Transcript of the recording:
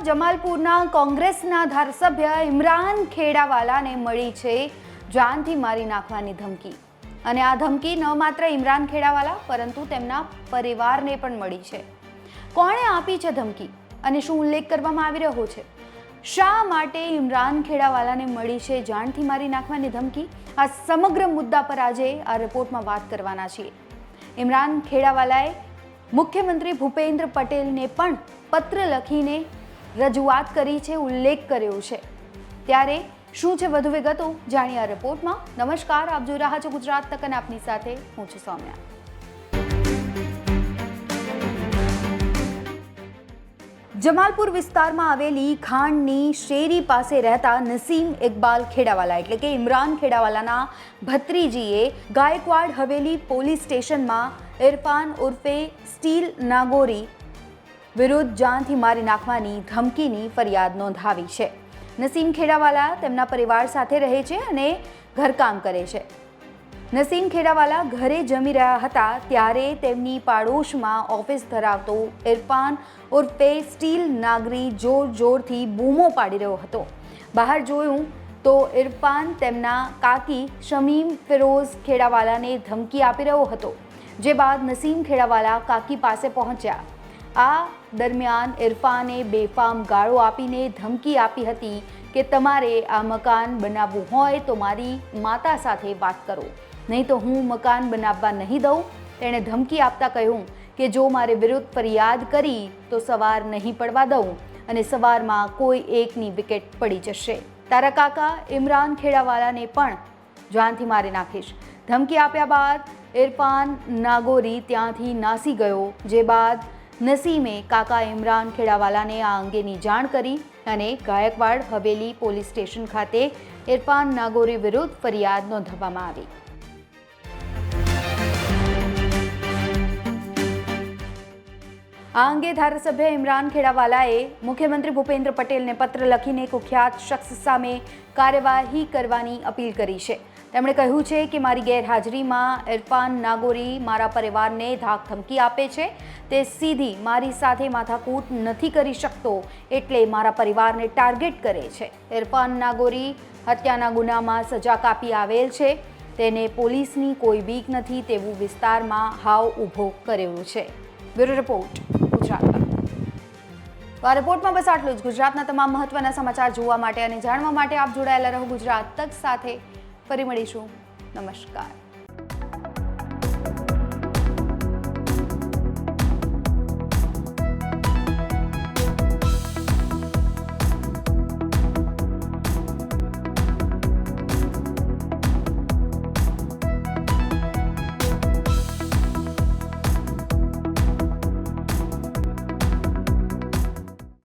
જમાલપુરના કોંગ્રેસના ધારાસભ્ય ઇમરાન ખેડાવાલાને મળી છે જાનથી મારી નાખવાની ધમકી। અને આ ધમકી ન માત્ર ઇમરાન ખેડાવાલા પરંતુ તેમના પરિવારને પણ મળી છે। કોણે આપી છે ધમકી અને શું ઉલ્લેખ કરવામાં આવી રહ્યો છે? શા માટે ઇમરાન ખેડાવાલાને મળી છે જાનથી મારી નાખવાની ધમકી? આ સમગ્ર મુદ્દા પર આજે આ રિપોર્ટમાં વાત કરવાના છીએ। ઇમરાન ખેડાવાલાએ મુખ્યમંત્રી ભૂપેન્દ્ર પટેલને પણ પત્ર લખીને રજૂઆત કરી છે, ઉલ્લેખ કર્યો છે। ત્યારે શું છે વધુ વિગતો જાણીએ આ રિપોર્ટમાં। નમસ્કાર, આપ જોઈ રહ્યા છો ગુજરાત તક અને આપની સાથે હું છું સૌમ્યા। જમાલપુર વિસ્તારમાં આવેલી ખાંડની શેરી પાસે રહેતા નસીમ ઇકબાલ ખેડાવાલા એટલે કે ઇમરાન ખેડાવાલાના ભત્રીજીએ ગાયકવાડ હવેલી પોલીસ સ્ટેશનમાં ઇરફાન ઉર્ફે સ્ટીલ નાગોરી વિરુદ્ધ જાનથી મારી નાખવાની ધમકીની ફરિયાદ નોંધાવી છે। નસીમ ખેડાવાલા તેમના પરિવાર સાથે રહે છે અને ઘરકામ કરે છે। નસીમ ખેડાવાલા ઘરે જમી રહ્યા હતા ત્યારે તેમની પાડોશમાં ઓફિસ ધરાવતો ઇરફાન ઉર્ફે સ્ટીલ નાગરી જોરથી બૂમો પાડી રહ્યો હતો। બહાર જોયું તો ઇરફાન તેમના કાકી શમીમ ફિરોઝ ખેડાવાલાને ધમકી આપી રહ્યો હતો, જે બાદ નસીમ ખેડાવાલા કાકી પાસે પહોંચ્યા। આ દરમિયાન ઇરફાને બેફામ ગાળો આપીને ધમકી આપી હતી કે તમારે આ મકાન બનાવવું હોય તો મારી માતા સાથે વાત કરો, નહીં તો હું મકાન બનાવવા નહીં દઉં। તેણે ધમકી આપતા કહ્યું કે જો મારે વિરુદ્ધ ફરિયાદ કરી તો સવાર નહીં પડવા દઉં અને સવારમાં કોઈ એકની વિકેટ પડી જશે। તારા કાકા ઇમરાન ખેડાવાલાને પણ જાનથી મારી નાખીશ। ધમકી આપ્યા બાદ ઇરફાન નાગોરી ત્યાંથી નાસી ગયો, જે બાદ નસીમે કાકા ઇમરાન ખેડાવાલાને આ અંગેની જાણ કરી અને ગાયકવાડ હવેલી પોલીસ સ્ટેશન ખાતે ઇરફાન નાગોરી વિરુદ્ધ ફરિયાદ નોંધવામાં આવી। આ અંગે ધારાસભ્ય ઇમરાન ખેડાવાલાએ મુખ્યમંત્રી ભૂપેન્દ્ર પટેલને પત્ર લખીને કુખ્યાત શખ્સ સામે કાર્યવાહી કરવાની અપીલ કરી છે। તેમણે કહ્યું છે કે મારી ગેરહાજરીમાં ઇરફાન નાગોરી મારા પરિવારને ધાક ધમકી આપે છે। તે સીધી મારી સાથે માથાકૂટ નથી કરી શકતો, એટલે મારા પરિવારને ટાર્ગેટ કરે છે। ઇરફાન નાગોરી હત્યાના ગુનામાં સજા કાપી આવેલ છે, તેને પોલીસની કોઈ બીક નથી તેવું વિસ્તારમાં હાવ ઊભો કર્યું છે। બ્યુરો રિપોર્ટ, ગુજરાત તક। તો આ રિપોર્ટમાં બસ આટલું જ। ગુજરાતના તમામ મહત્વના સમાચાર જોવા માટે અને જાણવા માટે આપ જોડાયેલા રહો ગુજરાત તક સાથે। ફરી મળીશું। નમસ્કાર।